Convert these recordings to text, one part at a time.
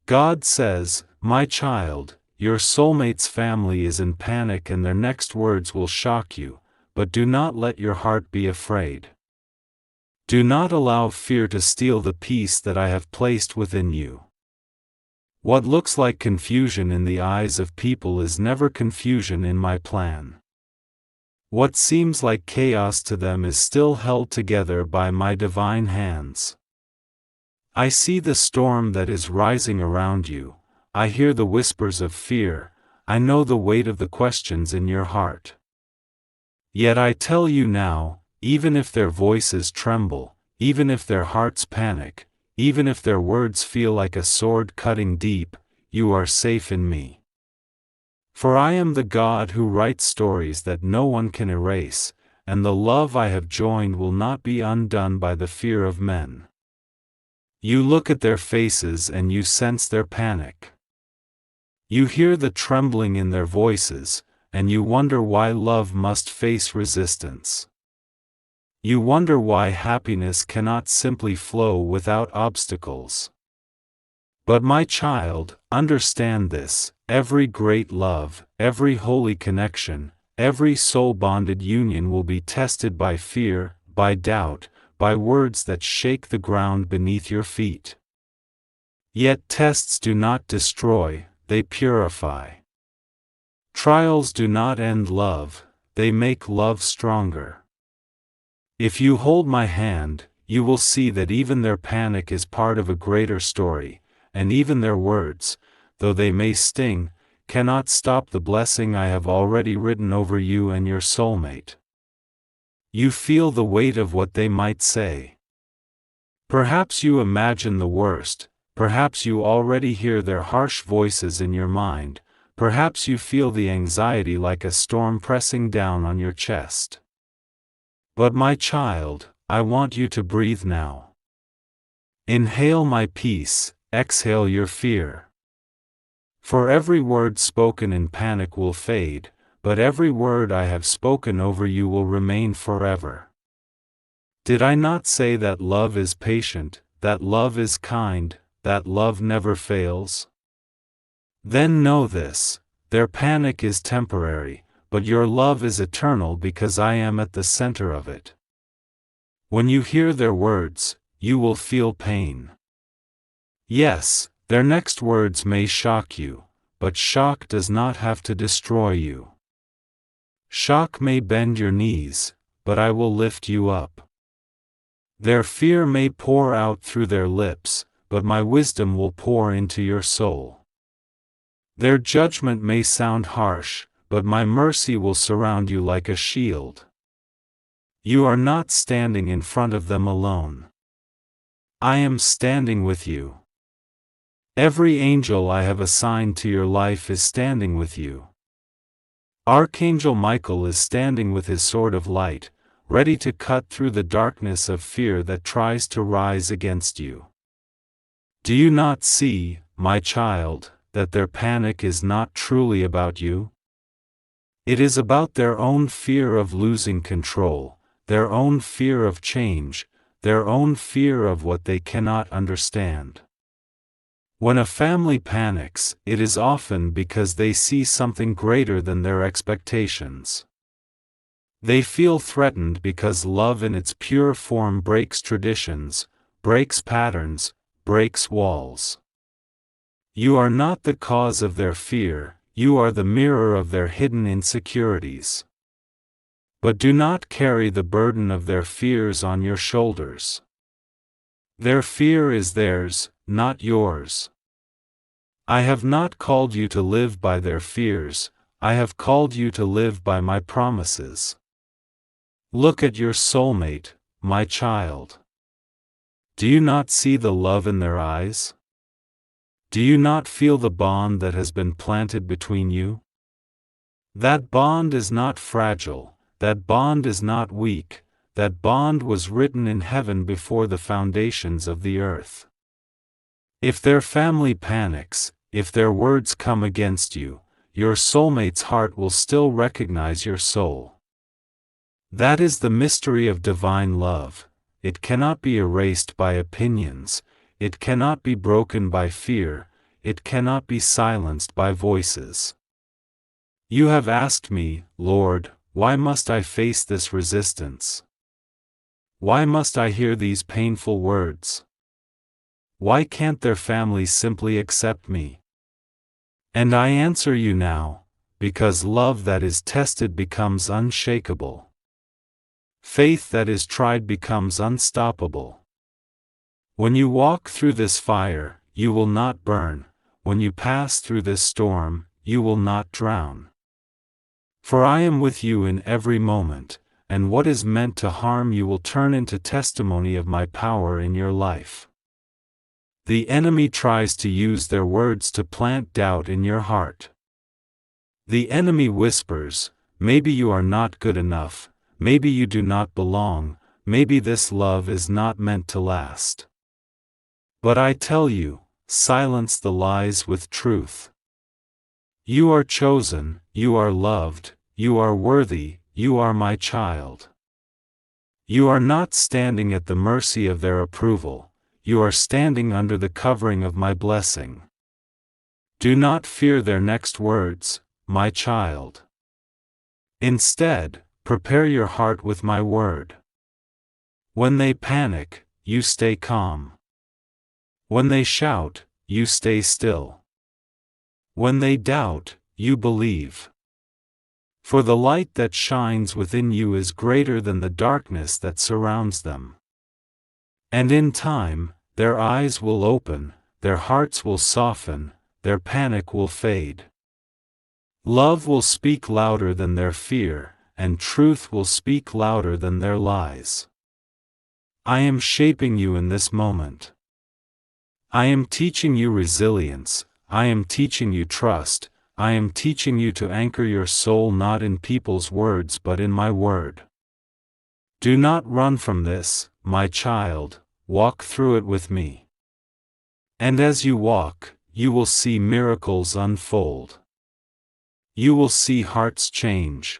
God says, "My child, your soulmate's family is in panic and their next words will shock you, but do not let your heart be afraid. Do not allow fear to steal the peace that I have placed within you. What looks like confusion in the eyes of people is never confusion in my plan. What seems like chaos to them is still held together by my divine hands. I see the storm that is rising around you, I hear the whispers of fear, I know the weight of the questions in your heart. Yet I tell you now, even if their voices tremble, even if their hearts panic, even if their words feel like a sword cutting deep, you are safe in me. For I am the God who writes stories that no one can erase, and the love I have joined will not be undone by the fear of men. You look at their faces and you sense their panic. You hear the trembling in their voices, and you wonder why love must face resistance. You wonder why happiness cannot simply flow without obstacles. But my child, understand this: every great love, every holy connection, every soul-bonded union will be tested by fear, by doubt, by words that shake the ground beneath your feet. Yet tests do not destroy, they purify. Trials do not end love, they make love stronger. If you hold my hand, you will see that even their panic is part of a greater story, and even their words, though they may sting, cannot stop the blessing I have already written over you and your soulmate. You feel the weight of what they might say. Perhaps you imagine the worst, perhaps you already hear their harsh voices in your mind, perhaps you feel the anxiety like a storm pressing down on your chest. But my child, I want you to breathe now. Inhale my peace, exhale your fear. For every word spoken in panic will fade, but every word I have spoken over you will remain forever. Did I not say that love is patient, that love is kind, that love never fails? Then know this: their panic is temporary, but your love is eternal because I am at the center of it. When you hear their words, you will feel pain. Yes, their next words may shock you, but shock does not have to destroy you. Shock may bend your knees, but I will lift you up. Their fear may pour out through their lips, but my wisdom will pour into your soul. Their judgment may sound harsh, but my mercy will surround you like a shield. You are not standing in front of them alone. I am standing with you. Every angel I have assigned to your life is standing with you. Archangel Michael is standing with his sword of light, ready to cut through the darkness of fear that tries to rise against you. Do you not see, my child, that their panic is not truly about you? It is about their own fear of losing control, their own fear of change, their own fear of what they cannot understand. When a family panics, it is often because they see something greater than their expectations. They feel threatened because love in its pure form breaks traditions, breaks patterns, breaks walls. You are not the cause of their fear, you are the mirror of their hidden insecurities. But do not carry the burden of their fears on your shoulders. Their fear is theirs, not yours. I have not called you to live by their fears, I have called you to live by my promises. Look at your soulmate, my child. Do you not see the love in their eyes? Do you not feel the bond that has been planted between you? That bond is not fragile, that bond is not weak, that bond was written in heaven before the foundations of the earth. If their family panics, if their words come against you, your soulmate's heart will still recognize your soul. That is the mystery of divine love. It cannot be erased by opinions, it cannot be broken by fear, it cannot be silenced by voices. You have asked me, Lord, why must I face this resistance? Why must I hear these painful words? Why can't their families simply accept me? And I answer you now, because love that is tested becomes unshakable. Faith that is tried becomes unstoppable. When you walk through this fire, you will not burn. When you pass through this storm, you will not drown. For I am with you in every moment, and what is meant to harm you will turn into testimony of my power in your life. The enemy tries to use their words to plant doubt in your heart. The enemy whispers, maybe you are not good enough, maybe you do not belong, maybe this love is not meant to last. But I tell you, silence the lies with truth. You are chosen, you are loved, you are worthy, you are my child. You are not standing at the mercy of their approval, you are standing under the covering of my blessing. Do not fear their next words, my child. Instead, prepare your heart with my word. When they panic, you stay calm. When they shout, you stay still. When they doubt, you believe. For the light that shines within you is greater than the darkness that surrounds them. And in time, their eyes will open, their hearts will soften, their panic will fade. Love will speak louder than their fear, and truth will speak louder than their lies. I am shaping you in this moment. I am teaching you resilience, I am teaching you trust, I am teaching you to anchor your soul not in people's words but in my word. Do not run from this, my child, walk through it with me. And as you walk, you will see miracles unfold. You will see hearts change.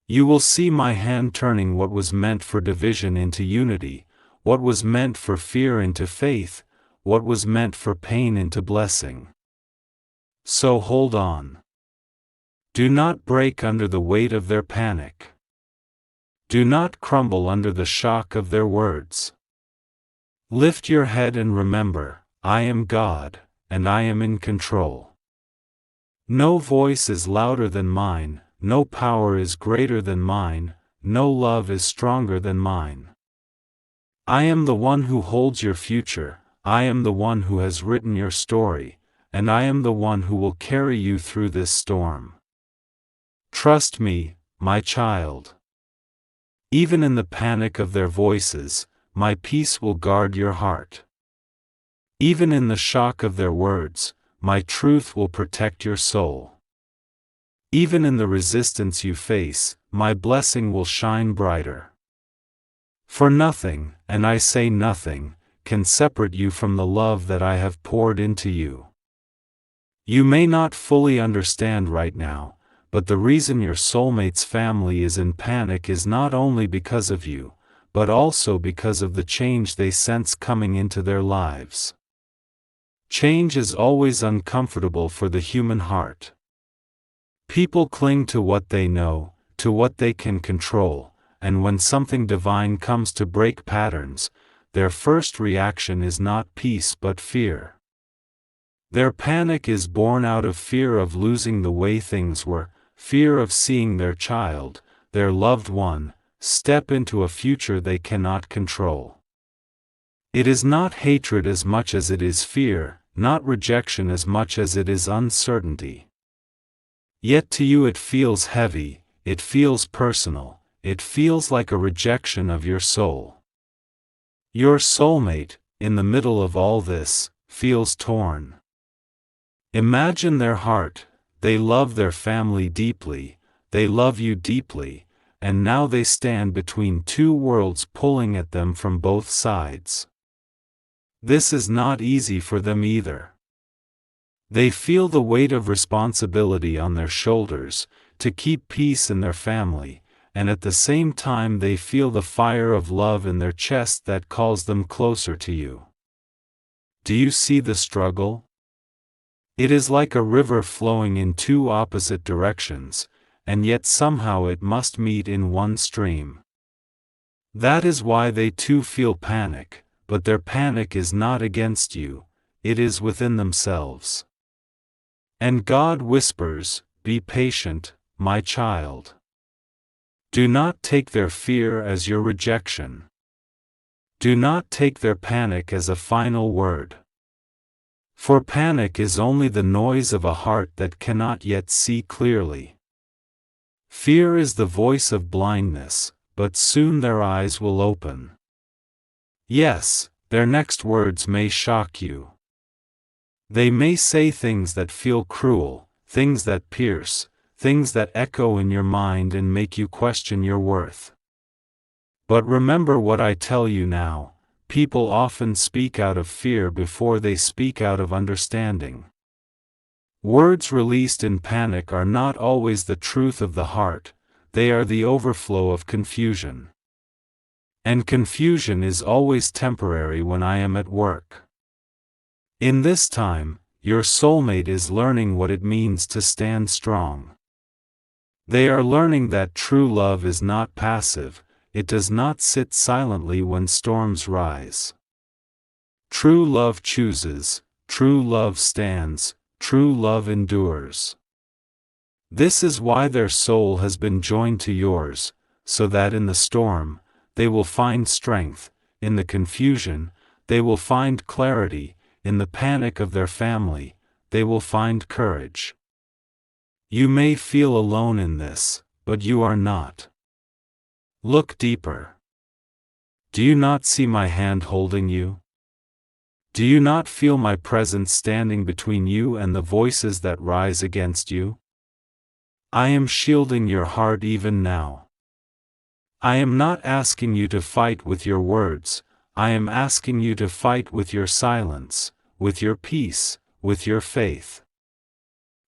You will see my hand turning what was meant for division into unity, what was meant for fear into faith, what was meant for pain into blessing. So hold on. Do not break under the weight of their panic. Do not crumble under the shock of their words. Lift your head and remember, I am God, and I am in control. No voice is louder than mine, no power is greater than mine, no love is stronger than mine. I am the one who holds your future, I am the one who has written your story, and I am the one who will carry you through this storm. Trust me, my child. Even in the panic of their voices, my peace will guard your heart. Even in the shock of their words, my truth will protect your soul. Even in the resistance you face, my blessing will shine brighter. For nothing, and I say nothing, can separate you from the love that I have poured into you. You may not fully understand right now, but the reason your soulmate's family is in panic is not only because of you, but also because of the change they sense coming into their lives. Change is always uncomfortable for the human heart. People cling to what they know, to what they can control, and when something divine comes to break patterns, their first reaction is not peace but fear. Their panic is born out of fear of losing the way things were, fear of seeing their child, their loved one, step into a future they cannot control. It is not hatred as much as it is fear, not rejection as much as it is uncertainty. Yet to you it feels heavy, it feels personal, it feels like a rejection of your soul. Your soulmate, in the middle of all this, feels torn. Imagine their heart, they love their family deeply, they love you deeply, and now they stand between two worlds pulling at them from both sides. This is not easy for them either. They feel the weight of responsibility on their shoulders, to keep peace in their family, and at the same time they feel the fire of love in their chest that calls them closer to you. Do you see the struggle? It is like a river flowing in two opposite directions, and yet somehow it must meet in one stream. That is why they too feel panic, but their panic is not against you, it is within themselves. And God whispers, "Be patient, my child. Do not take their fear as your rejection. Do not take their panic as a final word. For panic is only the noise of a heart that cannot yet see clearly. Fear is the voice of blindness, but soon their eyes will open. Yes, their next words may shock you. They may say things that feel cruel, things that pierce, things that echo in your mind and make you question your worth. But remember what I tell you now, people often speak out of fear before they speak out of understanding. Words released in panic are not always the truth of the heart, they are the overflow of confusion. And confusion is always temporary when I am at work. In this time, your soulmate is learning what it means to stand strong. They are learning that true love is not passive, it does not sit silently when storms rise. True love chooses, true love stands, true love endures. This is why their soul has been joined to yours, so that in the storm, they will find strength, in the confusion, they will find clarity, in the panic of their family, they will find courage. You may feel alone in this, but you are not. Look deeper. Do you not see my hand holding you? Do you not feel my presence standing between you and the voices that rise against you? I am shielding your heart even now. I am not asking you to fight with your words, I am asking you to fight with your silence, with your peace, with your faith.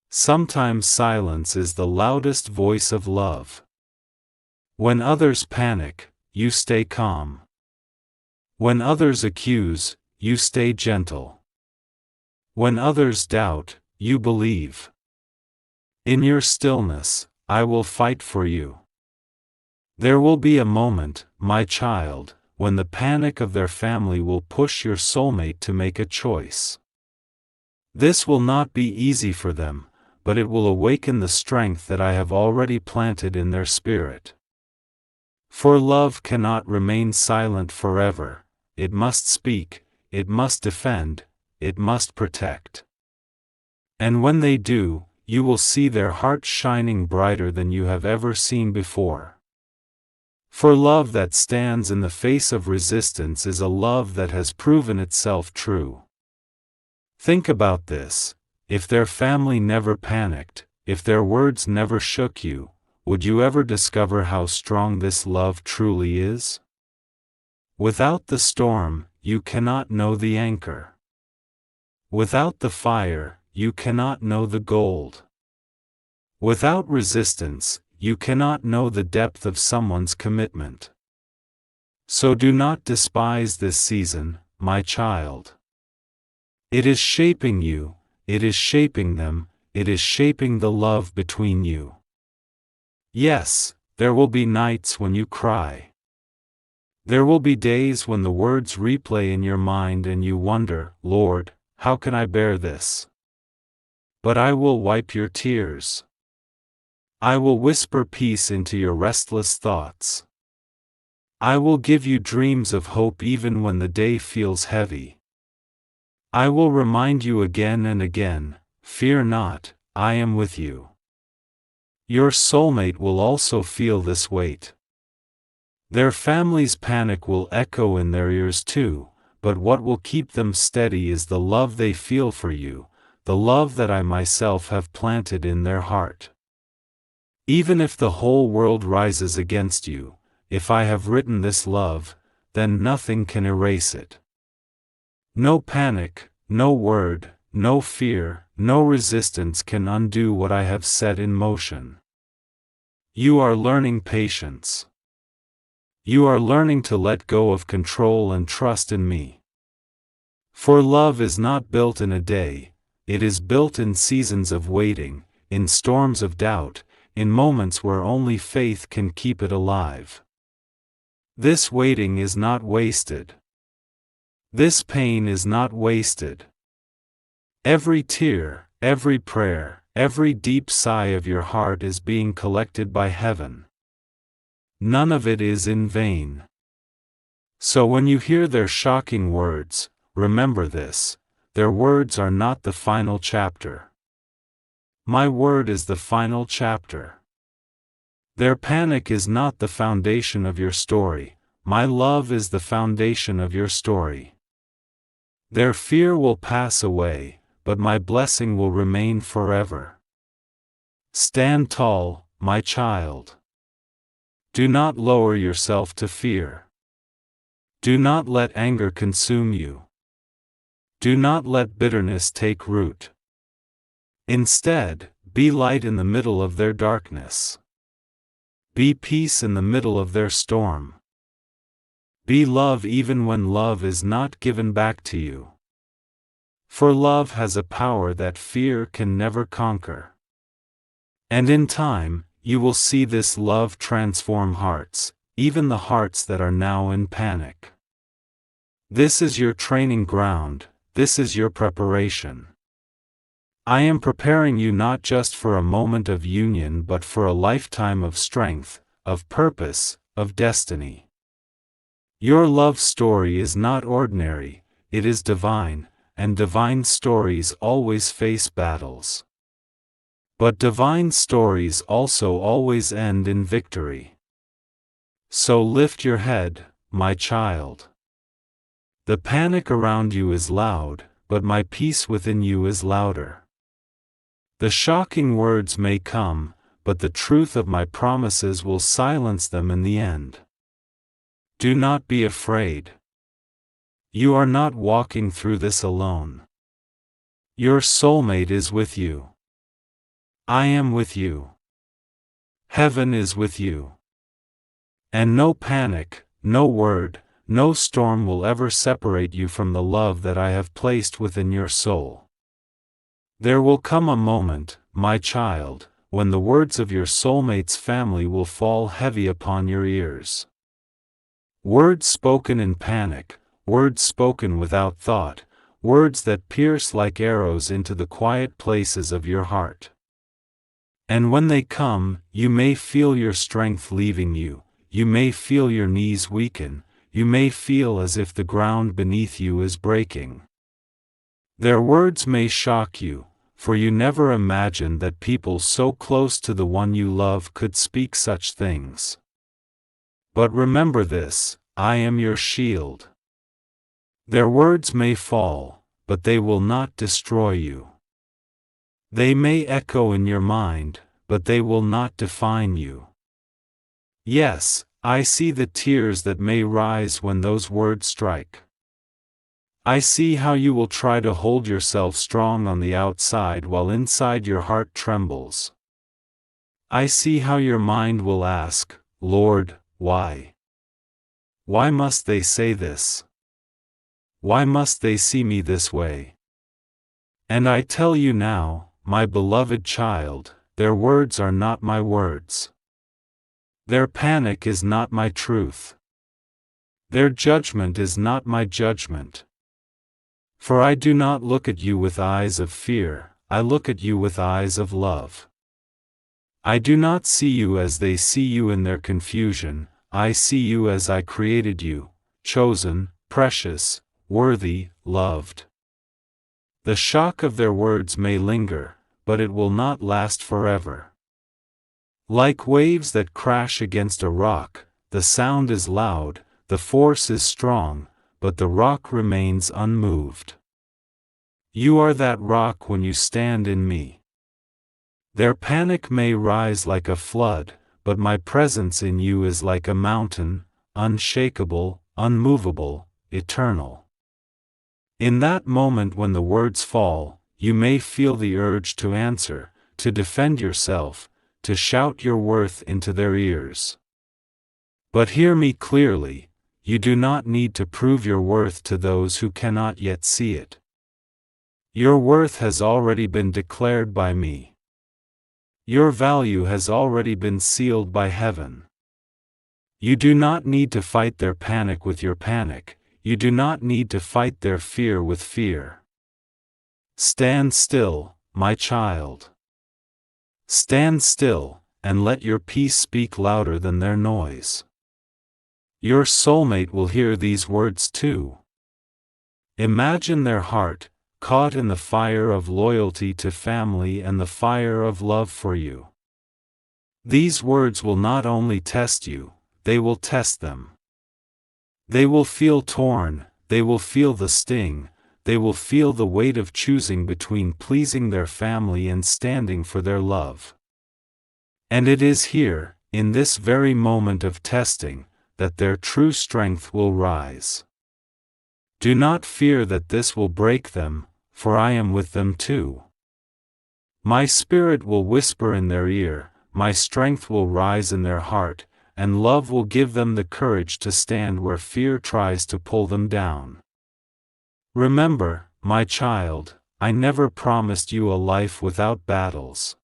Sometimes silence is the loudest voice of love. When others panic, you stay calm. When others accuse, you stay gentle. When others doubt, you believe. In your stillness, I will fight for you. There will be a moment, my child, when the panic of their family will push your soulmate to make a choice. This will not be easy for them, but it will awaken the strength that I have already planted in their spirit. For love cannot remain silent forever, it must speak, it must defend, it must protect. And when they do, you will see their hearts shining brighter than you have ever seen before. For love that stands in the face of resistance is a love that has proven itself true. Think about this, if their family never panicked, if their words never shook you, would you ever discover how strong this love truly is? Without the storm, you cannot know the anchor. Without the fire, you cannot know the gold. Without resistance, you cannot know the depth of someone's commitment. So do not despise this season, my child. It is shaping you, it is shaping them, it is shaping the love between you. Yes, there will be nights when you cry. There will be days when the words replay in your mind and you wonder, Lord, how can I bear this? But I will wipe your tears. I will whisper peace into your restless thoughts. I will give you dreams of hope even when the day feels heavy. I will remind you again and again, fear not, I am with you. Your soulmate will also feel this weight. Their family's panic will echo in their ears too, but what will keep them steady is the love they feel for you, the love that I myself have planted in their heart. Even if the whole world rises against you, if I have written this love, then nothing can erase it. No panic, no word, no fear, no resistance can undo what I have set in motion. You are learning patience. You are learning to let go of control and trust in me. For love is not built in a day, it is built in seasons of waiting, in storms of doubt, in moments where only faith can keep it alive. This waiting is not wasted. This pain is not wasted. Every tear, every prayer, every deep sigh of your heart is being collected by heaven. None of it is in vain. So when you hear their shocking words, remember this: their words are not the final chapter. My word is the final chapter. Their panic is not the foundation of your story. My love is the foundation of your story. Their fear will pass away, but my blessing will remain forever. Stand tall, my child. Do not lower yourself to fear. Do not let anger consume you. Do not let bitterness take root. Instead, be light in the middle of their darkness. Be peace in the middle of their storm. Be love even when love is not given back to you. For love has a power that fear can never conquer. And in time, you will see this love transform hearts, even the hearts that are now in panic. This is your training ground, this is your preparation. I am preparing you not just for a moment of union but for a lifetime of strength, of purpose, of destiny. Your love story is not ordinary, it is divine, and divine stories always face battles. But divine stories also always end in victory. So lift your head, my child. The panic around you is loud, but my peace within you is louder. The shocking words may come, but the truth of my promises will silence them in the end. Do not be afraid. You are not walking through this alone. Your soulmate is with you. I am with you. Heaven is with you. And no panic, no word, no storm will ever separate you from the love that I have placed within your soul. There will come a moment, my child, when the words of your soulmate's family will fall heavy upon your ears. Words spoken in panic, words spoken without thought, words that pierce like arrows into the quiet places of your heart. And when they come, you may feel your strength leaving you, you may feel your knees weaken, you may feel as if the ground beneath you is breaking. Their words may shock you, for you never imagined that people so close to the one you love could speak such things. But remember this: I am your shield. Their words may fall, but they will not destroy you. They may echo in your mind, but they will not define you. Yes, I see the tears that may rise when those words strike. I see how you will try to hold yourself strong on the outside while inside your heart trembles. I see how your mind will ask, Lord, why? Why must they say this? Why must they see me this way? And I tell you now, my beloved child, their words are not my words. Their panic is not my truth. Their judgment is not my judgment. For I do not look at you with eyes of fear, I look at you with eyes of love. I do not see you as they see you in their confusion, I see you as I created you, chosen, precious, worthy, loved. The shock of their words may linger, but it will not last forever. Like waves that crash against a rock, the sound is loud, the force is strong, but the rock remains unmoved. You are that rock when you stand in me. Their panic may rise like a flood, but my presence in you is like a mountain, unshakable, unmovable, eternal. In that moment when the words fall, you may feel the urge to answer, to defend yourself, to shout your worth into their ears. But hear me clearly, you do not need to prove your worth to those who cannot yet see it. Your worth has already been declared by me. Your value has already been sealed by heaven. You do not need to fight their panic with your panic. You do not need to fight their fear with fear. Stand still, my child. Stand still, and let your peace speak louder than their noise. Your soulmate will hear these words too. Imagine their heart, caught in the fire of loyalty to family and the fire of love for you. These words will not only test you, they will test them. They will feel torn, they will feel the sting, they will feel the weight of choosing between pleasing their family and standing for their love. And it is here, in this very moment of testing, that their true strength will rise. Do not fear that this will break them, for I am with them too. My spirit will whisper in their ear, my strength will rise in their heart, and love will give them the courage to stand where fear tries to pull them down. Remember, my child, I never promised you a life without battles.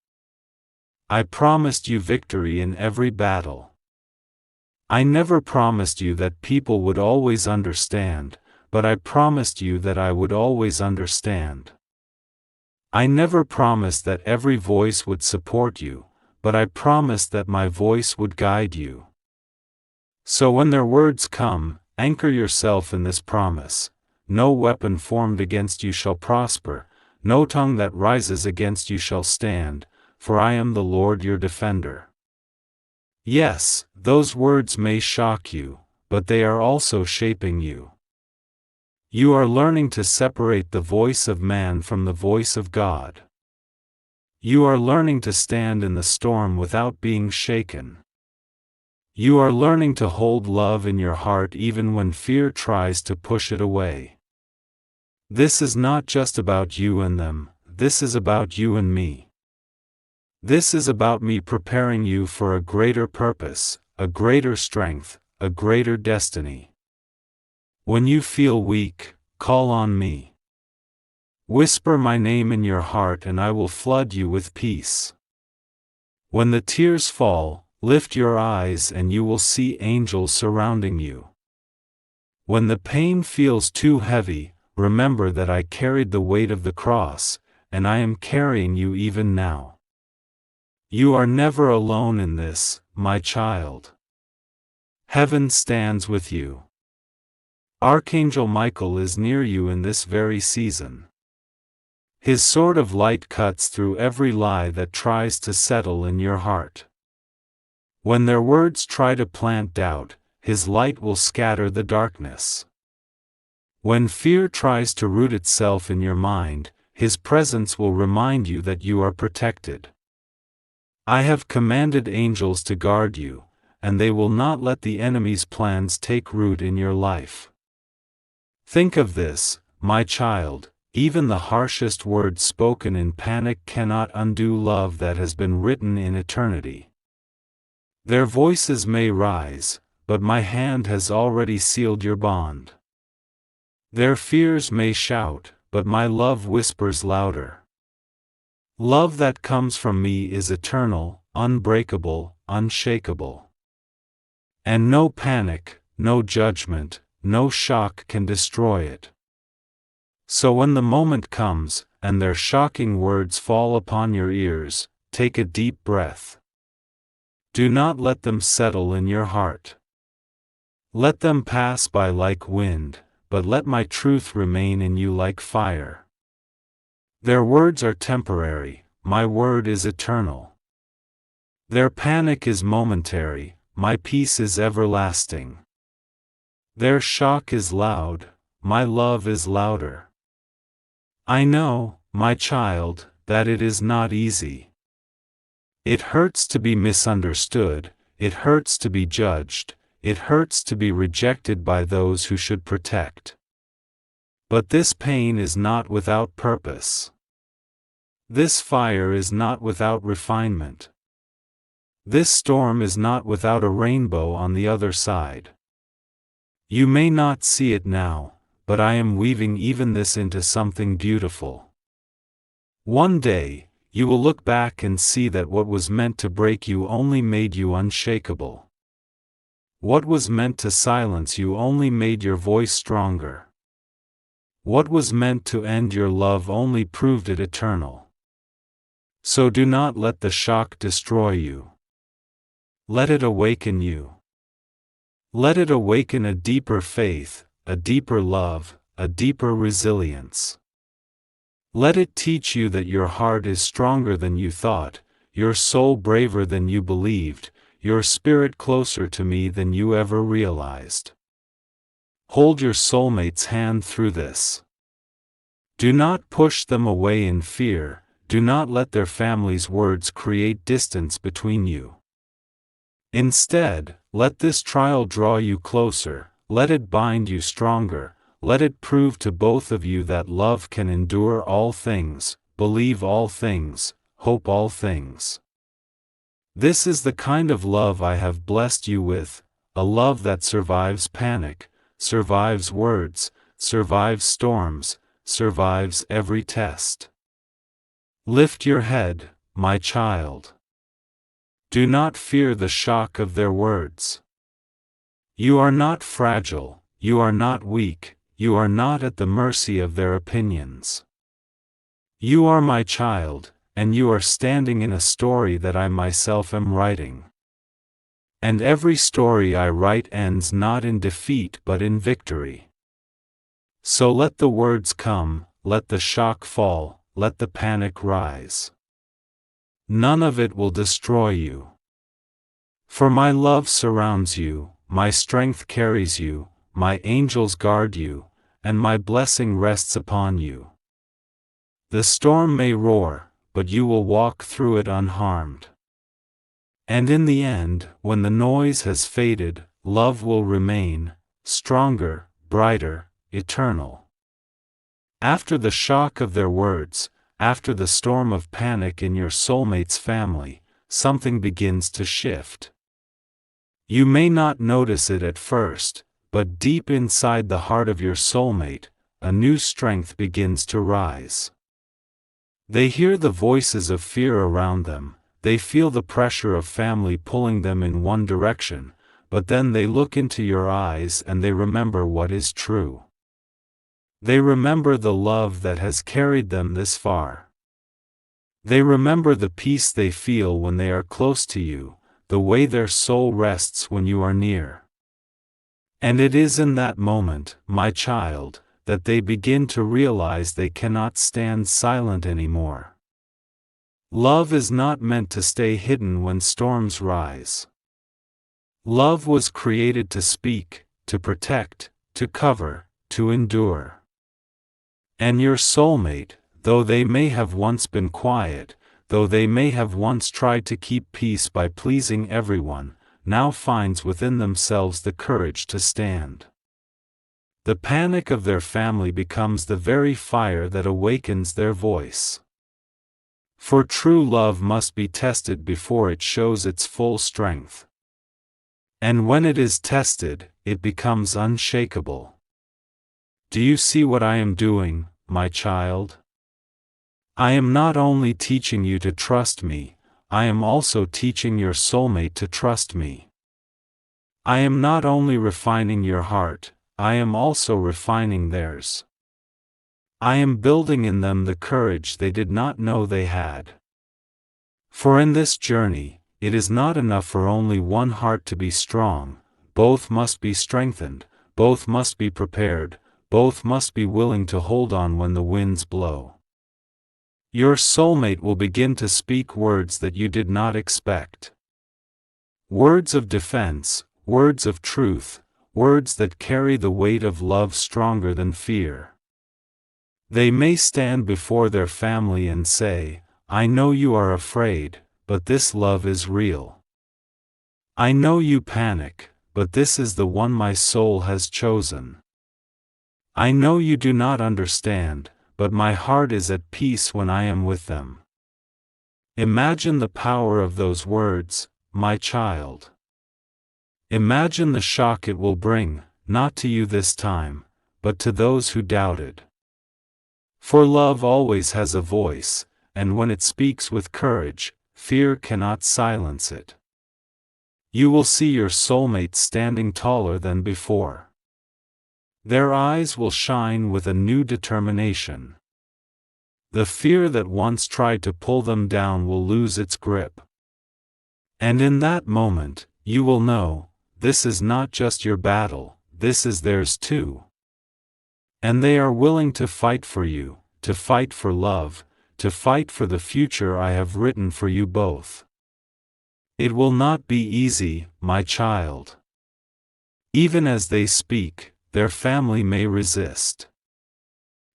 I promised you victory in every battle. I never promised you that people would always understand, but I promised you that I would always understand. I never promised that every voice would support you, but I promised that my voice would guide you. So when their words come, anchor yourself in this promise. No weapon formed against you shall prosper, no tongue that rises against you shall stand, for I am the Lord your defender. Yes, those words may shock you, but they are also shaping you. You are learning to separate the voice of man from the voice of God. You are learning to stand in the storm without being shaken. You are learning to hold love in your heart even when fear tries to push it away. This is not just about you and them, this is about you and me. This is about me preparing you for a greater purpose, a greater strength, a greater destiny. When you feel weak, call on me. Whisper my name in your heart and I will flood you with peace. When the tears fall, lift your eyes and you will see angels surrounding you. When the pain feels too heavy, remember that I carried the weight of the cross, and I am carrying you even now. You are never alone in this, my child. Heaven stands with you. Archangel Michael is near you in this very season. His sword of light cuts through every lie that tries to settle in your heart. When their words try to plant doubt, his light will scatter the darkness. When fear tries to root itself in your mind, his presence will remind you that you are protected. I have commanded angels to guard you, and they will not let the enemy's plans take root in your life. Think of this, my child, even the harshest words spoken in panic cannot undo love that has been written in eternity. Their voices may rise, but my hand has already sealed your bond. Their fears may shout, but my love whispers louder. Love that comes from me is eternal, unbreakable, unshakable. And no panic, no judgment, no shock can destroy it. So when the moment comes, and their shocking words fall upon your ears, take a deep breath. Do not let them settle in your heart. Let them pass by like wind, but let my truth remain in you like fire. Their words are temporary, my word is eternal. Their panic is momentary, my peace is everlasting. Their shock is loud, my love is louder. I know, my child, that it is not easy. It hurts to be misunderstood, it hurts to be judged, it hurts to be rejected by those who should protect. But this pain is not without purpose. This fire is not without refinement. This storm is not without a rainbow on the other side. You may not see it now, but I am weaving even this into something beautiful. One day, you will look back and see that what was meant to break you only made you unshakable. What was meant to silence you only made your voice stronger. What was meant to end your love only proved it eternal. So do not let the shock destroy you. Let it awaken you. Let it awaken a deeper faith, a deeper love, a deeper resilience. Let it teach you that your heart is stronger than you thought, your soul braver than you believed, your spirit closer to me than you ever realized. Hold your soulmate's hand through this. Do not push them away in fear, do not let their family's words create distance between you. Instead, let this trial draw you closer, let it bind you stronger, let it prove to both of you that love can endure all things, believe all things, hope all things. This is the kind of love I have blessed you with, a love that survives panic, survives words, survives storms, survives every test. Lift your head, my child. Do not fear the shock of their words. You are not fragile, you are not weak, you are not at the mercy of their opinions. You are my child, and you are standing in a story that I myself am writing. And every story I write ends not in defeat but in victory. So let the words come, let the shock fall, let the panic rise. None of it will destroy you. For my love surrounds you, my strength carries you, my angels guard you, and my blessing rests upon you. The storm may roar, but you will walk through it unharmed. And in the end, when the noise has faded, love will remain, stronger, brighter, eternal. After the shock of their words, after the storm of panic in your soulmate's family, something begins to shift. You may not notice it at first, but deep inside the heart of your soulmate, a new strength begins to rise. They hear the voices of fear around them, they feel the pressure of family pulling them in one direction, but then they look into your eyes and they remember what is true. They remember the love that has carried them this far. They remember the peace they feel when they are close to you, the way their soul rests when you are near. And it is in that moment, my child, that they begin to realize they cannot stand silent anymore. Love is not meant to stay hidden when storms rise. Love was created to speak, to protect, to cover, to endure. And your soulmate, though they may have once been quiet, though they may have once tried to keep peace by pleasing everyone, now finds within themselves the courage to stand. The panic of their family becomes the very fire that awakens their voice. For true love must be tested before it shows its full strength. And when it is tested, it becomes unshakable. Do you see what I am doing, my child? I am not only teaching you to trust me, I am also teaching your soulmate to trust me. I am not only refining your heart, I am also refining theirs. I am building in them the courage they did not know they had. For in this journey, it is not enough for only one heart to be strong, both must be strengthened, both must be prepared, both must be willing to hold on when the winds blow. Your soulmate will begin to speak words that you did not expect. Words of defense, words of truth, words that carry the weight of love stronger than fear. They may stand before their family and say, I know you are afraid, but this love is real. I know you panic, but this is the one my soul has chosen. I know you do not understand, but my heart is at peace when I am with them. Imagine the power of those words, my child. Imagine the shock it will bring, not to you this time, but to those who doubted. For love always has a voice, and when it speaks with courage, fear cannot silence it. You will see your soulmate standing taller than before. Their eyes will shine with a new determination. The fear that once tried to pull them down will lose its grip. And in that moment, you will know, this is not just your battle, this is theirs too. And they are willing to fight for you, to fight for love, to fight for the future I have written for you both. It will not be easy, my child. Even as they speak, their family may resist.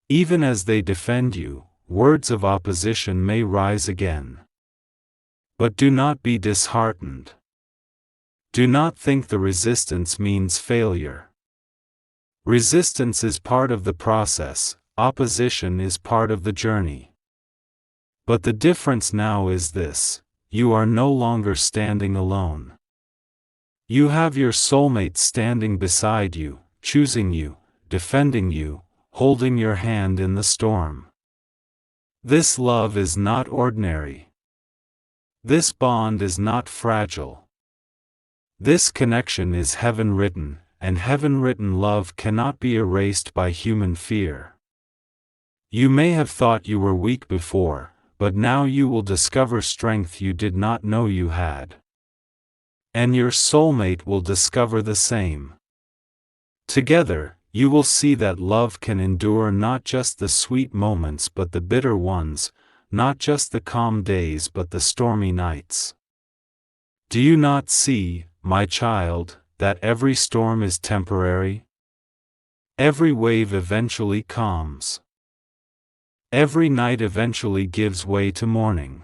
Even as they defend you, words of opposition may rise again. But do not be disheartened. Do not think the resistance means failure. Resistance is part of the process, opposition is part of the journey. But the difference now is this: you are no longer standing alone. You have your soulmate standing beside you, choosing you, defending you, holding your hand in the storm. This love is not ordinary. This bond is not fragile. This connection is heaven-written, and heaven-written love cannot be erased by human fear. You may have thought you were weak before, but now you will discover strength you did not know you had. And your soulmate will discover the same. Together, you will see that love can endure not just the sweet moments but the bitter ones, not just the calm days but the stormy nights. Do you not see, my child, that every storm is temporary? Every wave eventually calms. Every night eventually gives way to morning.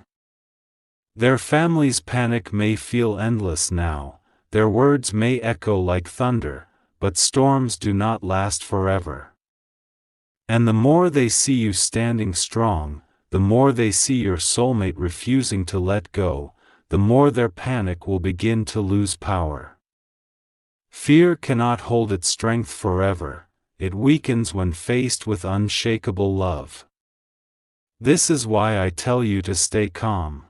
Their family's panic may feel endless now, their words may echo like thunder, but storms do not last forever. And the more they see you standing strong, the more they see your soulmate refusing to let go, the more their panic will begin to lose power. Fear cannot hold its strength forever, it weakens when faced with unshakable love. This is why I tell you to stay calm.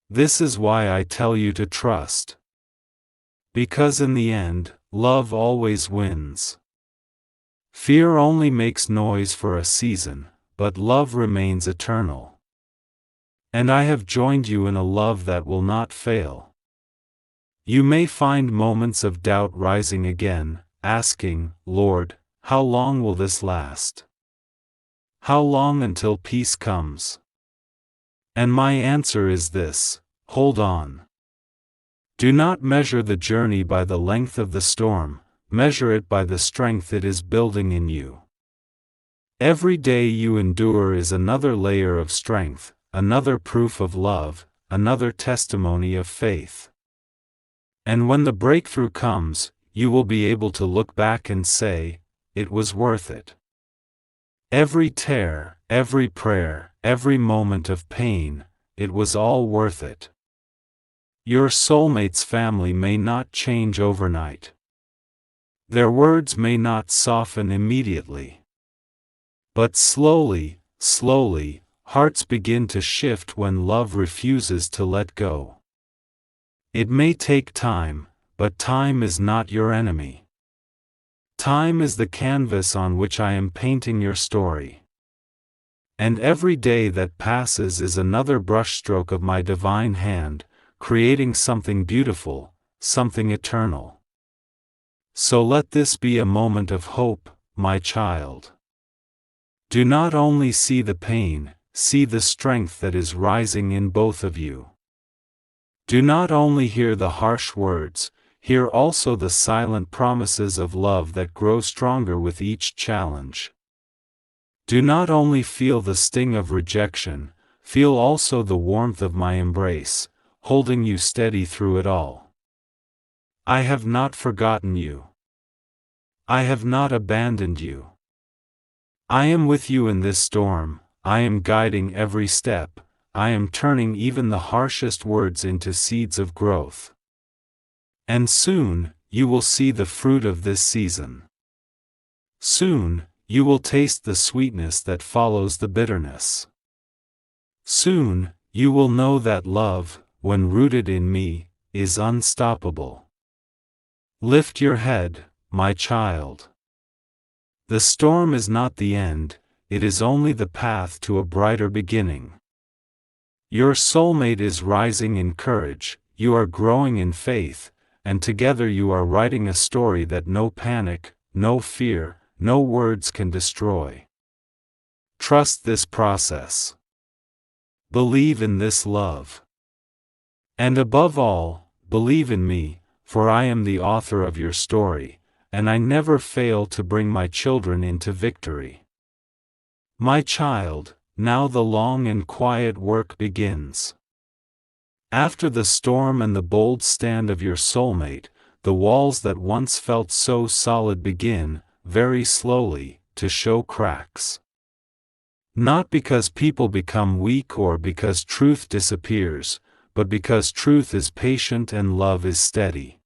This is why I tell you to trust. Because in the end, love always wins. Fear only makes noise for a season, but love remains eternal. And I have joined you in a love that will not fail. You may find moments of doubt rising again, asking, Lord, how long will this last? How long until peace comes? And my answer is this: hold on. Do not measure the journey by the length of the storm, measure it by the strength it is building in you. Every day you endure is another layer of strength, another proof of love, another testimony of faith. And when the breakthrough comes, you will be able to look back and say, it was worth it. Every tear, every prayer, every moment of pain, it was all worth it. Your soulmate's family may not change overnight. Their words may not soften immediately. But slowly, slowly, hearts begin to shift when love refuses to let go. It may take time, but time is not your enemy. Time is the canvas on which I am painting your story. And every day that passes is another brushstroke of my divine hand, creating something beautiful, something eternal. So let this be a moment of hope, my child. Do not only see the pain, see the strength that is rising in both of you. Do not only hear the harsh words, hear also the silent promises of love that grow stronger with each challenge. Do not only feel the sting of rejection, feel also the warmth of my embrace, holding you steady through it all. I have not forgotten you. I have not abandoned you. I am with you in this storm, I am guiding every step, I am turning even the harshest words into seeds of growth. And soon, you will see the fruit of this season. Soon, you will taste the sweetness that follows the bitterness. Soon, you will know that love, when rooted in me, is unstoppable. Lift your head, my child. The storm is not the end, it is only the path to a brighter beginning. Your soulmate is rising in courage, you are growing in faith, and together you are writing a story that no panic, no fear, no words can destroy. Trust this process. Believe in this love. And above all, believe in me, for I am the author of your story, and I never fail to bring my children into victory. My child, now the long and quiet work begins. After the storm and the bold stand of your soulmate, the walls that once felt so solid begin, very slowly, to show cracks. Not because people become weak or because truth disappears, but because truth is patient and love is steady.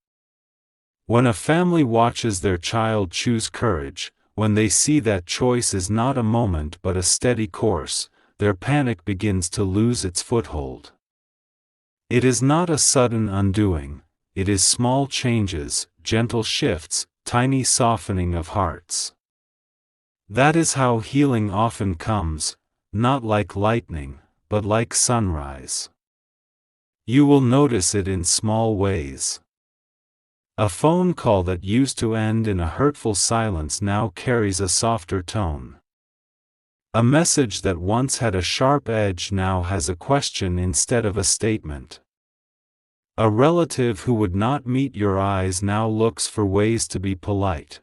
When a family watches their child choose courage, when they see that choice is not a moment but a steady course, their panic begins to lose its foothold. It is not a sudden undoing, it is small changes, gentle shifts, tiny softening of hearts. That is how healing often comes, not like lightning, but like sunrise. You will notice it in small ways. A phone call that used to end in a hurtful silence now carries a softer tone. A message that once had a sharp edge now has a question instead of a statement. A relative who would not meet your eyes now looks for ways to be polite.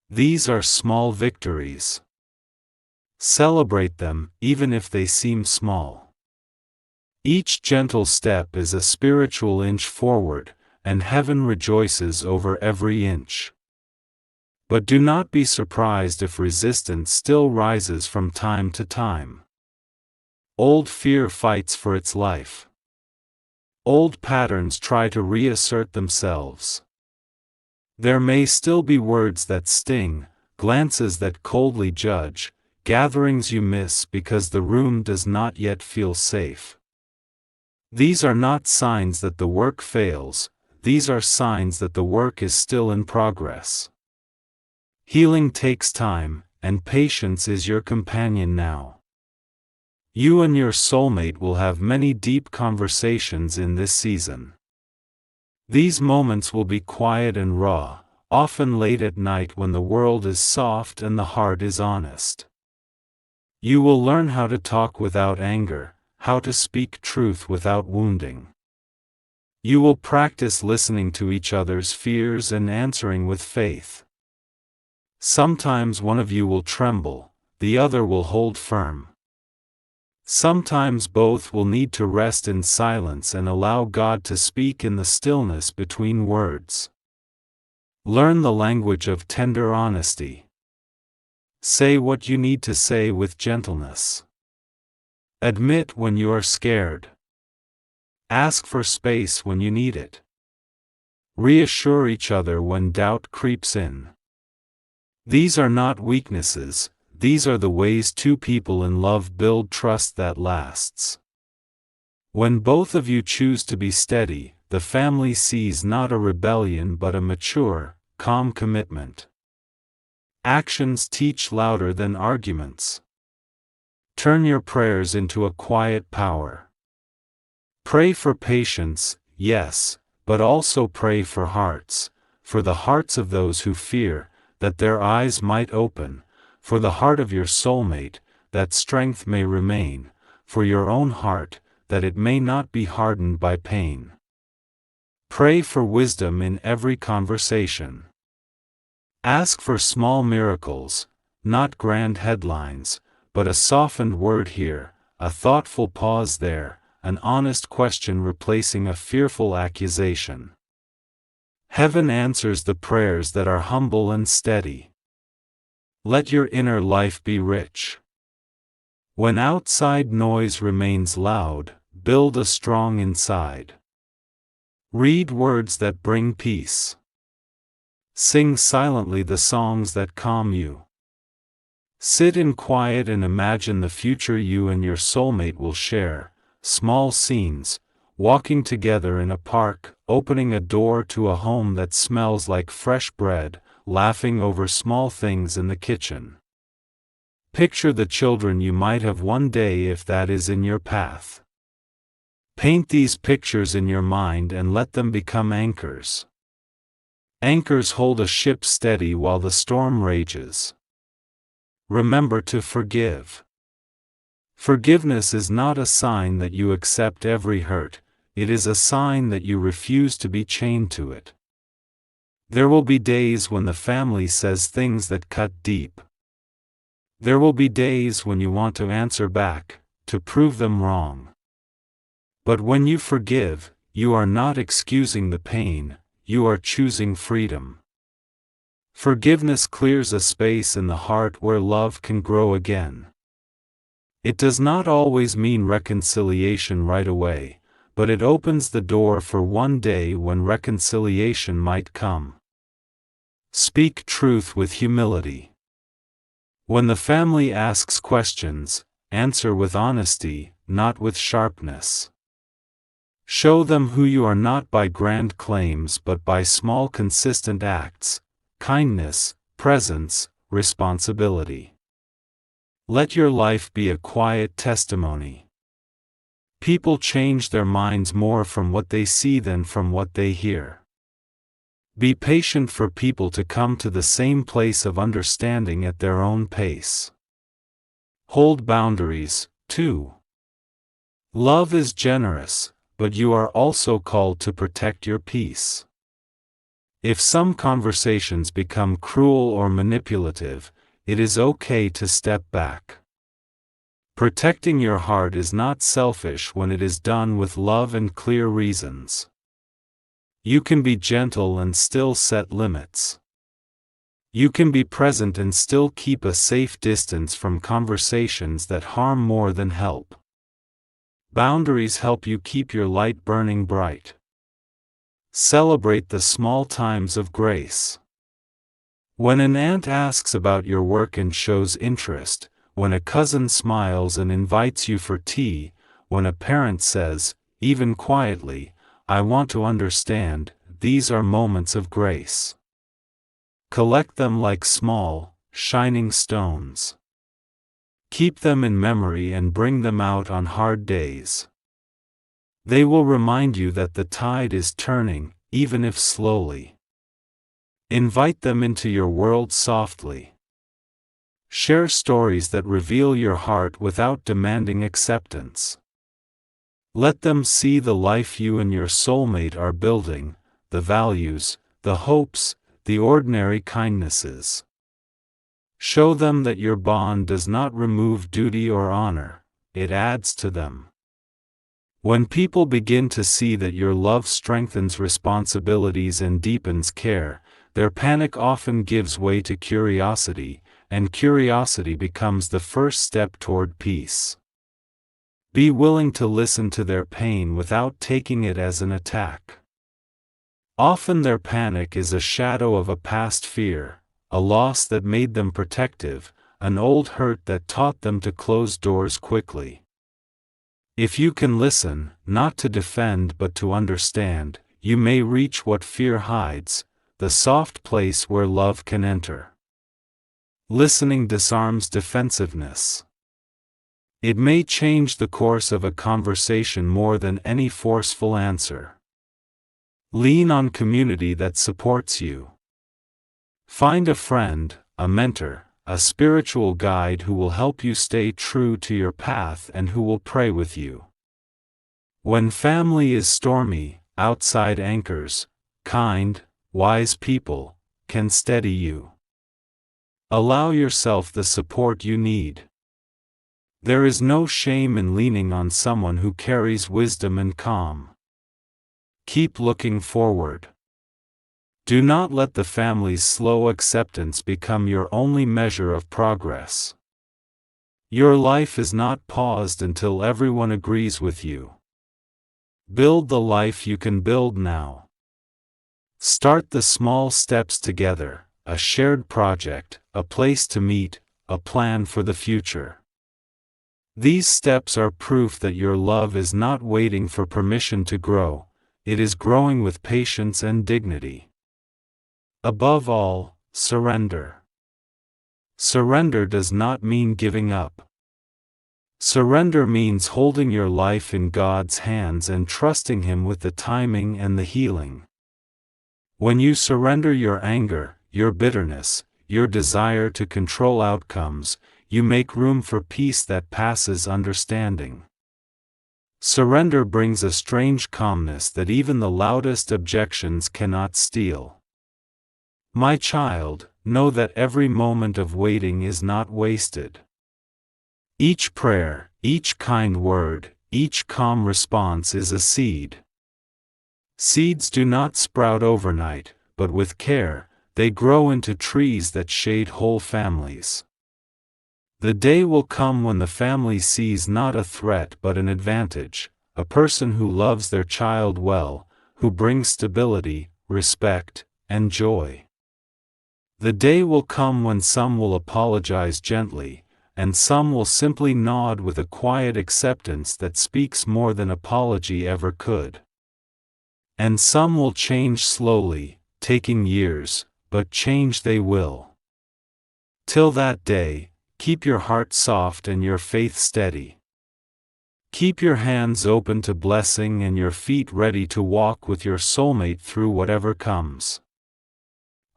These are small victories. Celebrate them, even if they seem small. Each gentle step is a spiritual inch forward, and heaven rejoices over every inch. But do not be surprised if resistance still rises from time to time. Old fear fights for its life. Old patterns try to reassert themselves. There may still be words that sting, glances that coldly judge, gatherings you miss because the room does not yet feel safe. These are not signs that the work fails, these are signs that the work is still in progress. Healing takes time, and patience is your companion now. You and your soulmate will have many deep conversations in this season. These moments will be quiet and raw, often late at night when the world is soft and the heart is honest. You will learn how to talk without anger, how to speak truth without wounding. You will practice listening to each other's fears and answering with faith. Sometimes one of you will tremble, the other will hold firm. Sometimes both will need to rest in silence and allow God to speak in the stillness between words. Learn the language of tender honesty. Say what you need to say with gentleness. Admit when you are scared. Ask for space when you need it. Reassure each other when doubt creeps in. These are not weaknesses, these are the ways two people in love build trust that lasts. When both of you choose to be steady, the family sees not a rebellion but a mature, calm commitment. Actions teach louder than arguments. Turn your prayers into a quiet power. Pray for patience, yes, but also pray for hearts, for the hearts of those who fear, that their eyes might open, for the heart of your soulmate, that strength may remain, for your own heart, that it may not be hardened by pain. Pray for wisdom in every conversation. Ask for small miracles, not grand headlines, but a softened word here, a thoughtful pause there, an honest question replacing a fearful accusation. Heaven answers the prayers that are humble and steady. Let your inner life be rich. When outside noise remains loud, build a strong inside. Read words that bring peace. Sing silently the songs that calm you. Sit in quiet and imagine the future you and your soulmate will share, small scenes, walking together in a park, opening a door to a home that smells like fresh bread, laughing over small things in the kitchen. Picture the children you might have one day if that is in your path. Paint these pictures in your mind and let them become anchors. Anchors hold a ship steady while the storm rages. Remember to forgive. Forgiveness is not a sign that you accept every hurt, it is a sign that you refuse to be chained to it. There will be days when the family says things that cut deep. There will be days when you want to answer back, to prove them wrong. But when you forgive, you are not excusing the pain, you are choosing freedom. Forgiveness clears a space in the heart where love can grow again. It does not always mean reconciliation right away, but it opens the door for one day when reconciliation might come. Speak truth with humility. When the family asks questions, answer with honesty, not with sharpness. Show them who you are not by grand claims but by small consistent acts, kindness, presence, responsibility. Let your life be a quiet testimony. People change their minds more from what they see than from what they hear. Be patient for people to come to the same place of understanding at their own pace. Hold boundaries, too. Love is generous, but you are also called to protect your peace. If some conversations become cruel or manipulative, it is okay to step back. Protecting your heart is not selfish when it is done with love and clear reasons. You can be gentle and still set limits. You can be present and still keep a safe distance from conversations that harm more than help. Boundaries help you keep your light burning bright. Celebrate the small times of grace. When an aunt asks about your work and shows interest, when a cousin smiles and invites you for tea, when a parent says, even quietly, I want to understand, these are moments of grace. Collect them like small, shining stones. Keep them in memory and bring them out on hard days. They will remind you that the tide is turning, even if slowly. Invite them into your world softly. Share stories that reveal your heart without demanding acceptance. Let them see the life you and your soulmate are building, the values, the hopes, the ordinary kindnesses. Show them that your bond does not remove duty or honor, it adds to them. When people begin to see that your love strengthens responsibilities and deepens care, their panic often gives way to curiosity, and curiosity becomes the first step toward peace. Be willing to listen to their pain without taking it as an attack. Often their panic is a shadow of a past fear, a loss that made them protective, an old hurt that taught them to close doors quickly. If you can listen, not to defend but to understand, you may reach what fear hides, the soft place where love can enter. Listening disarms defensiveness. It may change the course of a conversation more than any forceful answer. Lean on community that supports you. Find a friend, a mentor, a spiritual guide who will help you stay true to your path and who will pray with you. When family is stormy, outside anchors, kind, wise people, can steady you. Allow yourself the support you need. There is no shame in leaning on someone who carries wisdom and calm. Keep looking forward. Do not let the family's slow acceptance become your only measure of progress. Your life is not paused until everyone agrees with you. Build the life you can build now. Start the small steps together, a shared project, a place to meet, a plan for the future. These steps are proof that your love is not waiting for permission to grow, it is growing with patience and dignity. Above all, surrender. Surrender does not mean giving up. Surrender means holding your life in God's hands and trusting Him with the timing and the healing. When you surrender your anger, your bitterness, your desire to control outcomes, you make room for peace that passes understanding. Surrender brings a strange calmness that even the loudest objections cannot steal. My child, know that every moment of waiting is not wasted. Each prayer, each kind word, each calm response is a seed. Seeds do not sprout overnight, but with care, they grow into trees that shade whole families. The day will come when the family sees not a threat but an advantage, a person who loves their child well, who brings stability, respect, and joy. The day will come when some will apologize gently, and some will simply nod with a quiet acceptance that speaks more than apology ever could. And some will change slowly, taking years, but change they will. Till that day, keep your heart soft and your faith steady. Keep your hands open to blessing and your feet ready to walk with your soulmate through whatever comes.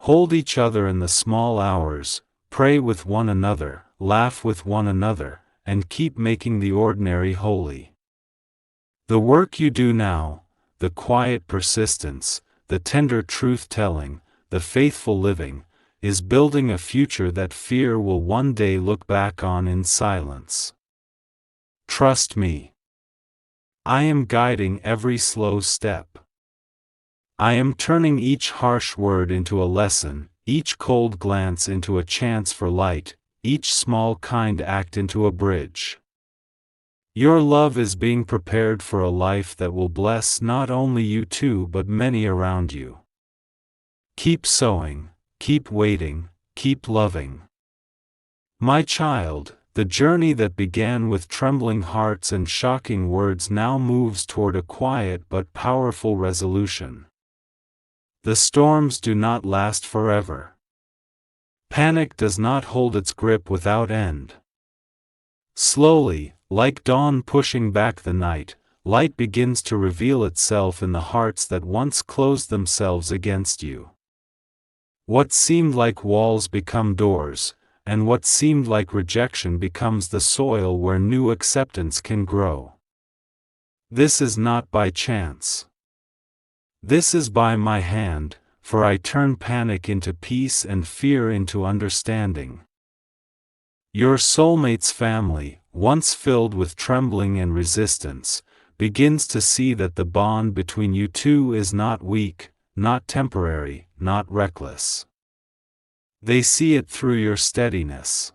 Hold each other in the small hours, pray with one another, laugh with one another, and keep making the ordinary holy. The work you do now, the quiet persistence, the tender truth-telling, the faithful living, is building a future that fear will one day look back on in silence. Trust me. I am guiding every slow step. I am turning each harsh word into a lesson, each cold glance into a chance for light, each small kind act into a bridge. Your love is being prepared for a life that will bless not only you two but many around you. Keep sowing. Keep waiting, keep loving. My child, the journey that began with trembling hearts and shocking words now moves toward a quiet but powerful resolution. The storms do not last forever. Panic does not hold its grip without end. Slowly, like dawn pushing back the night, light begins to reveal itself in the hearts that once closed themselves against you. What seemed like walls become doors, and what seemed like rejection becomes the soil where new acceptance can grow. This is not by chance. This is by my hand, for I turn panic into peace and fear into understanding. Your soulmate's family, once filled with trembling and resistance, begins to see that the bond between you two is not weak, not temporary, not reckless. They see it through your steadiness.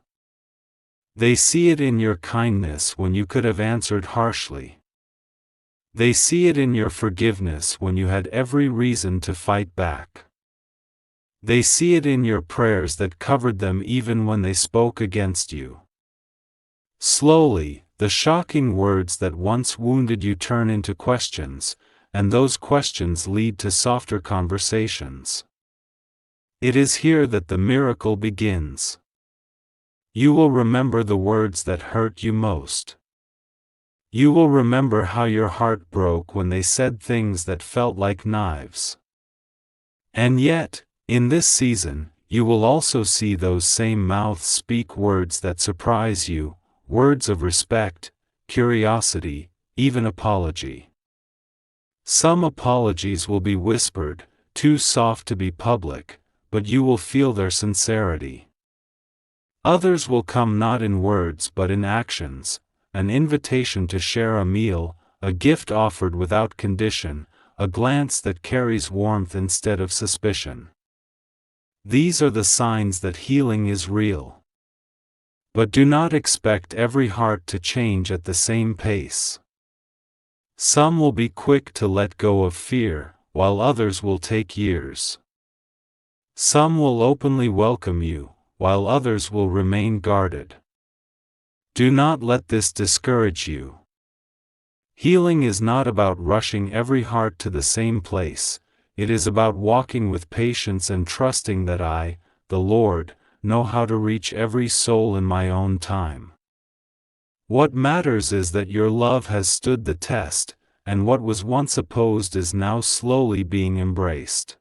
They see it in your kindness when you could have answered harshly. They see it in your forgiveness when you had every reason to fight back. They see it in your prayers that covered them even when they spoke against you. Slowly, the shocking words that once wounded you turn into questions, and those questions lead to softer conversations. It is here that the miracle begins. You will remember the words that hurt you most. You will remember how your heart broke when they said things that felt like knives. And yet, in this season, you will also see those same mouths speak words that surprise you, words of respect, curiosity, even apology. Some apologies will be whispered, too soft to be public, but you will feel their sincerity. Others will come not in words but in actions, an invitation to share a meal, a gift offered without condition, a glance that carries warmth instead of suspicion. These are the signs that healing is real. But do not expect every heart to change at the same pace. Some will be quick to let go of fear, while others will take years. Some will openly welcome you, while others will remain guarded. Do not let this discourage you. Healing is not about rushing every heart to the same place. It is about walking with patience and trusting that I, the Lord, know how to reach every soul in my own time. What matters is that your love has stood the test, and what was once opposed is now slowly being embraced.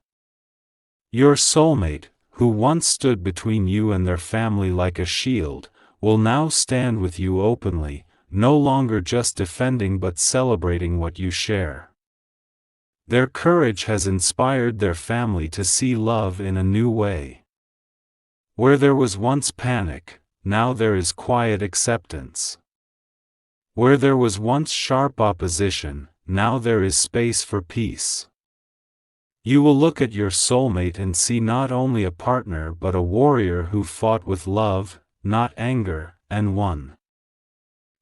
Your soulmate, who once stood between you and their family like a shield, will now stand with you openly, no longer just defending but celebrating what you share. Their courage has inspired their family to see love in a new way. Where there was once panic, now there is quiet acceptance. Where there was once sharp opposition, now there is space for peace. You will look at your soulmate and see not only a partner but a warrior who fought with love, not anger, and won.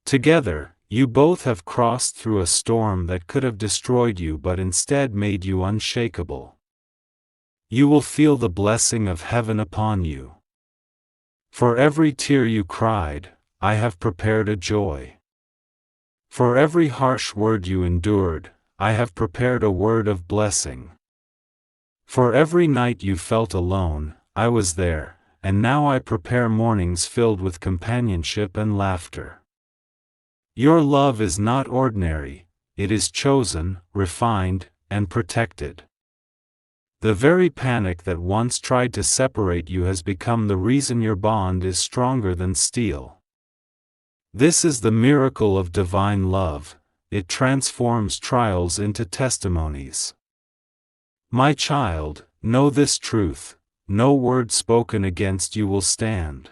Together, you both have crossed through a storm that could have destroyed you but instead made you unshakable. You will feel the blessing of heaven upon you. For every tear you cried, I have prepared a joy. For every harsh word you endured, I have prepared a word of blessing. For every night you felt alone, I was there, and now I prepare mornings filled with companionship and laughter. Your love is not ordinary, it is chosen, refined, and protected. The very panic that once tried to separate you has become the reason your bond is stronger than steel. This is the miracle of divine love, it transforms trials into testimonies. My child, know this truth, no word spoken against you will stand.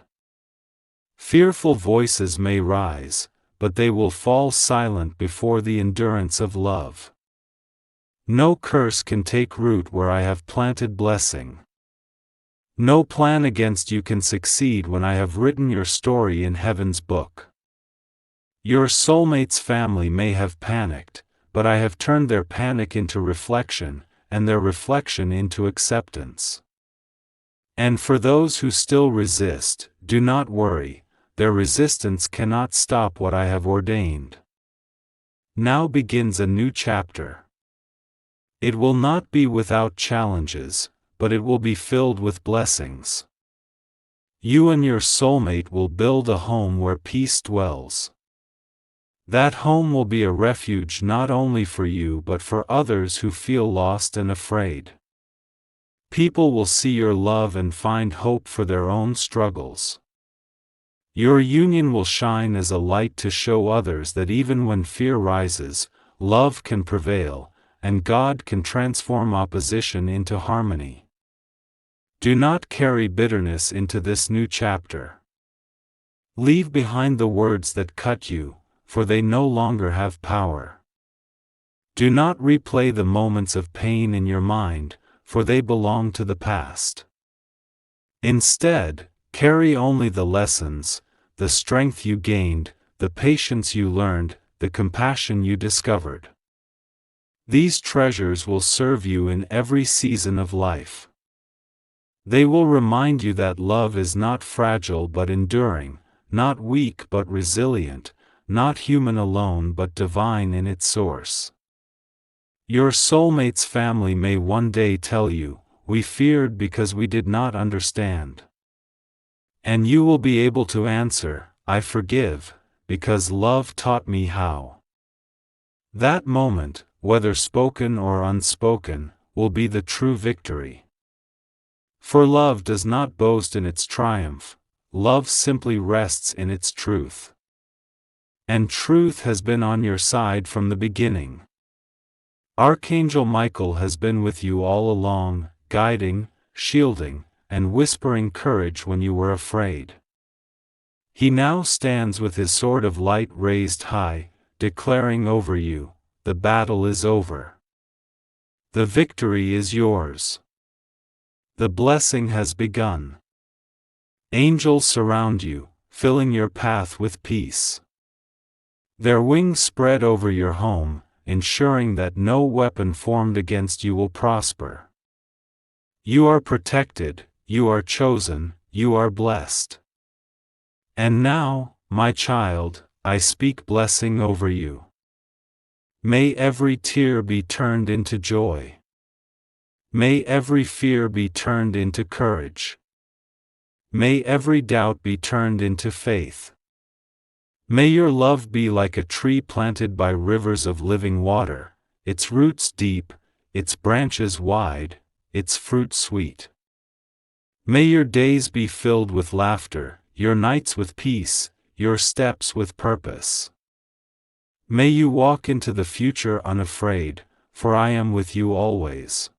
Fearful voices may rise, but they will fall silent before the endurance of love. No curse can take root where I have planted blessing. No plan against you can succeed when I have written your story in heaven's book. Your soulmate's family may have panicked, but I have turned their panic into reflection, and their reflection into acceptance. And for those who still resist, do not worry, their resistance cannot stop what I have ordained. Now begins a new chapter. It will not be without challenges, but it will be filled with blessings. You and your soulmate will build a home where peace dwells. That home will be a refuge not only for you but for others who feel lost and afraid. People will see your love and find hope for their own struggles. Your union will shine as a light to show others that even when fear rises, love can prevail, and God can transform opposition into harmony. Do not carry bitterness into this new chapter. Leave behind the words that cut you, for they no longer have power. Do not replay the moments of pain in your mind, for they belong to the past. Instead, carry only the lessons, the strength you gained, the patience you learned, the compassion you discovered. These treasures will serve you in every season of life. They will remind you that love is not fragile but enduring, not weak but resilient, not human alone but divine in its source. Your soulmate's family may one day tell you, "We feared because we did not understand." And you will be able to answer, "I forgive, because love taught me how." That moment, whether spoken or unspoken, will be the true victory. For love does not boast in its triumph, love simply rests in its truth. And truth has been on your side from the beginning. Archangel Michael has been with you all along, guiding, shielding, and whispering courage when you were afraid. He now stands with his sword of light raised high, declaring over you, "The battle is over. The victory is yours. The blessing has begun." Angels surround you, filling your path with peace. Their wings spread over your home, ensuring that no weapon formed against you will prosper. You are protected, you are chosen, you are blessed. And now, my child, I speak blessing over you. May every tear be turned into joy. May every fear be turned into courage. May every doubt be turned into faith. May your love be like a tree planted by rivers of living water, its roots deep, its branches wide, its fruit sweet. May your days be filled with laughter, your nights with peace, your steps with purpose. May you walk into the future unafraid, for I am with you always.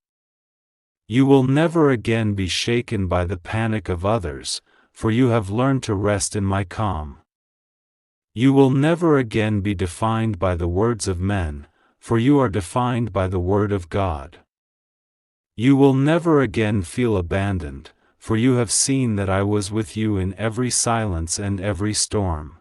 You will never again be shaken by the panic of others, for you have learned to rest in my calm. You will never again be defined by the words of men, for you are defined by the word of God. You will never again feel abandoned, for you have seen that I was with you in every silence and every storm.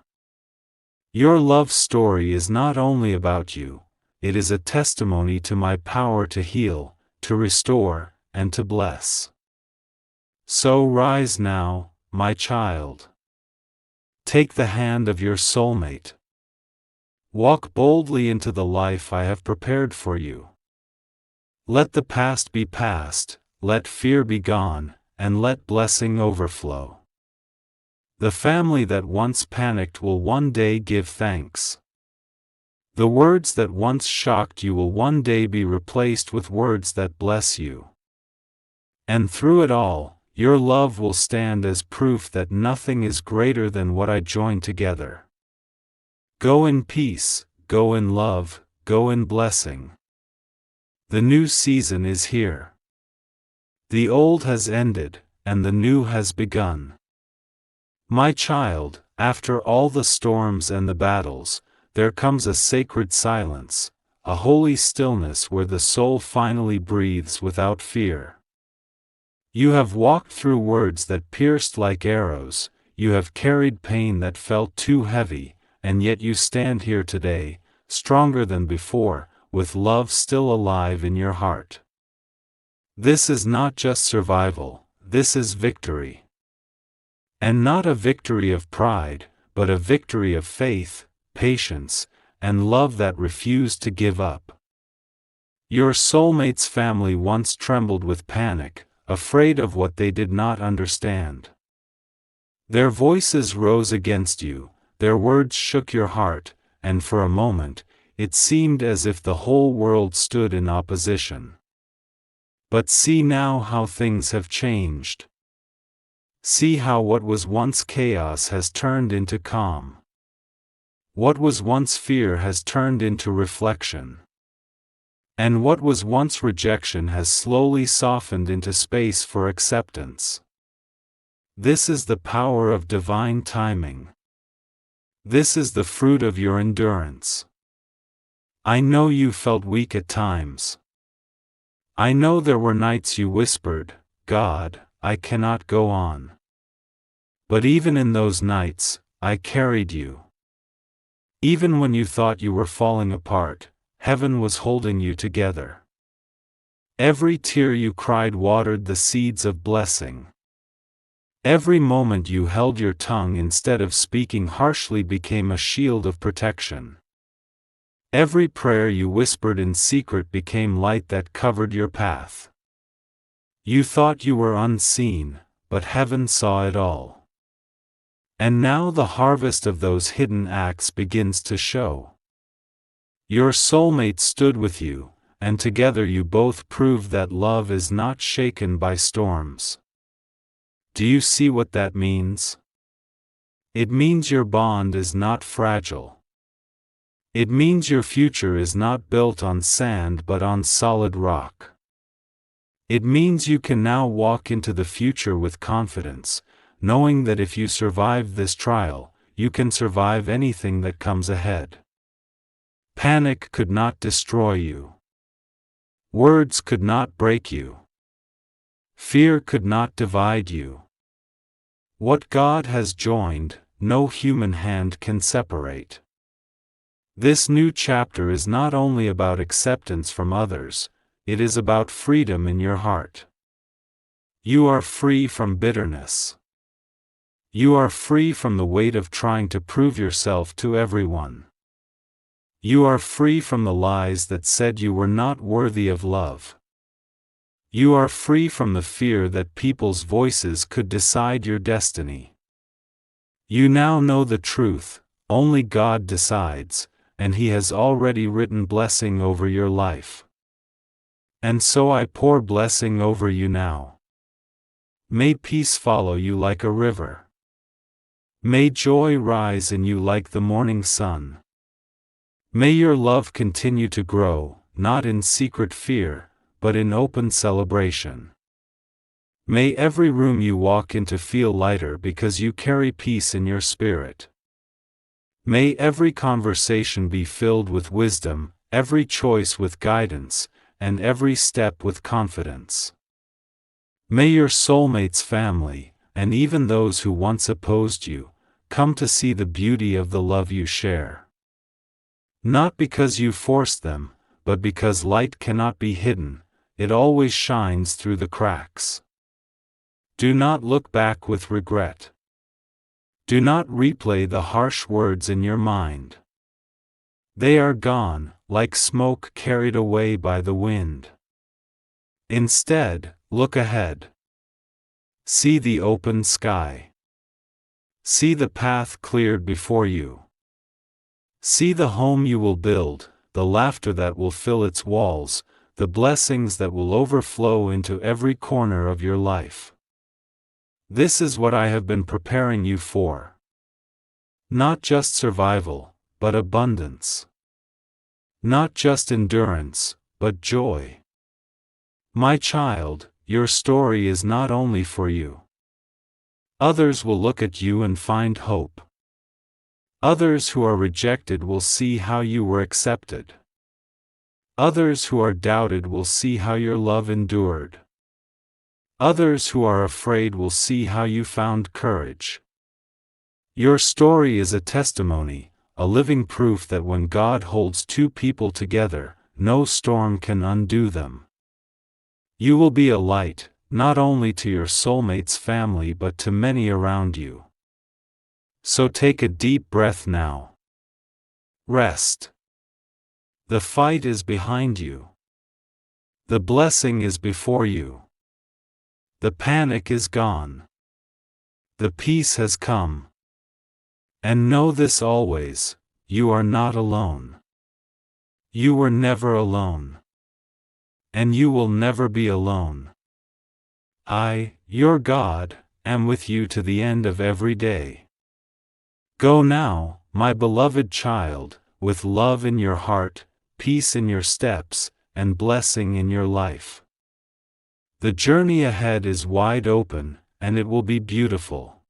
Your love story is not only about you, it is a testimony to my power to heal, to restore, and to bless. So rise now, my child. Take the hand of your soulmate. Walk boldly into the life I have prepared for you. Let the past be past, let fear be gone, and let blessing overflow. The family that once panicked will one day give thanks. The words that once shocked you will one day be replaced with words that bless you. And through it all, your love will stand as proof that nothing is greater than what I joined together. Go in peace, go in love, go in blessing. The new season is here. The old has ended, and the new has begun. My child, after all the storms and the battles, there comes a sacred silence, a holy stillness where the soul finally breathes without fear. You have walked through words that pierced like arrows, you have carried pain that felt too heavy, and yet you stand here today, stronger than before, with love still alive in your heart. This is not just survival, this is victory. And not a victory of pride, but a victory of faith, patience, and love that refused to give up. Your soulmate's family once trembled with panic, afraid of what they did not understand. Their voices rose against you, their words shook your heart, and for a moment, it seemed as if the whole world stood in opposition. But see now how things have changed. See how what was once chaos has turned into calm. What was once fear has turned into reflection. And what was once rejection has slowly softened into space for acceptance. This is the power of divine timing. This is the fruit of your endurance. I know you felt weak at times. I know there were nights you whispered, God, I cannot go on. But even in those nights, I carried you. Even when you thought you were falling apart, heaven was holding you together. Every tear you cried watered the seeds of blessing. Every moment you held your tongue instead of speaking harshly became a shield of protection. Every prayer you whispered in secret became light that covered your path. You thought you were unseen, but heaven saw it all. And now the harvest of those hidden acts begins to show. Your soulmate stood with you, and together you both proved that love is not shaken by storms. Do you see what that means? It means your bond is not fragile. It means your future is not built on sand but on solid rock. It means you can now walk into the future with confidence, knowing that if you survive this trial, you can survive anything that comes ahead. Panic could not destroy you. Words could not break you. Fear could not divide you. What God has joined, no human hand can separate. This new chapter is not only about acceptance from others, it is about freedom in your heart. You are free from bitterness. You are free from the weight of trying to prove yourself to everyone. You are free from the lies that said you were not worthy of love. You are free from the fear that people's voices could decide your destiny. You now know the truth: only God decides, and He has already written blessing over your life. And so I pour blessing over you now. May peace follow you like a river. May joy rise in you like the morning sun. May your love continue to grow, not in secret fear, but in open celebration. May every room you walk into feel lighter because you carry peace in your spirit. May every conversation be filled with wisdom, every choice with guidance, and every step with confidence. May your soulmate's family, and even those who once opposed you, come to see the beauty of the love you share. Not because you forced them, but because light cannot be hidden, it always shines through the cracks. Do not look back with regret. Do not replay the harsh words in your mind. They are gone, like smoke carried away by the wind. Instead, look ahead. See the open sky. See the path cleared before you. See the home you will build, the laughter that will fill its walls, the blessings that will overflow into every corner of your life. This is what I have been preparing you for. Not just survival, but abundance. Not just endurance, but joy. My child, your story is not only for you. Others will look at you and find hope. Others who are rejected will see how you were accepted. Others who are doubted will see how your love endured. Others who are afraid will see how you found courage. Your story is a testimony, a living proof that when God holds two people together, no storm can undo them. You will be a light, not only to your soulmate's family but to many around you. So take a deep breath now. Rest. The fight is behind you. The blessing is before you. The panic is gone. The peace has come. And know this always: you are not alone. You were never alone. And you will never be alone. I, your God, am with you to the end of every day. Go now, my beloved child, with love in your heart, peace in your steps, and blessing in your life. The journey ahead is wide open, and it will be beautiful.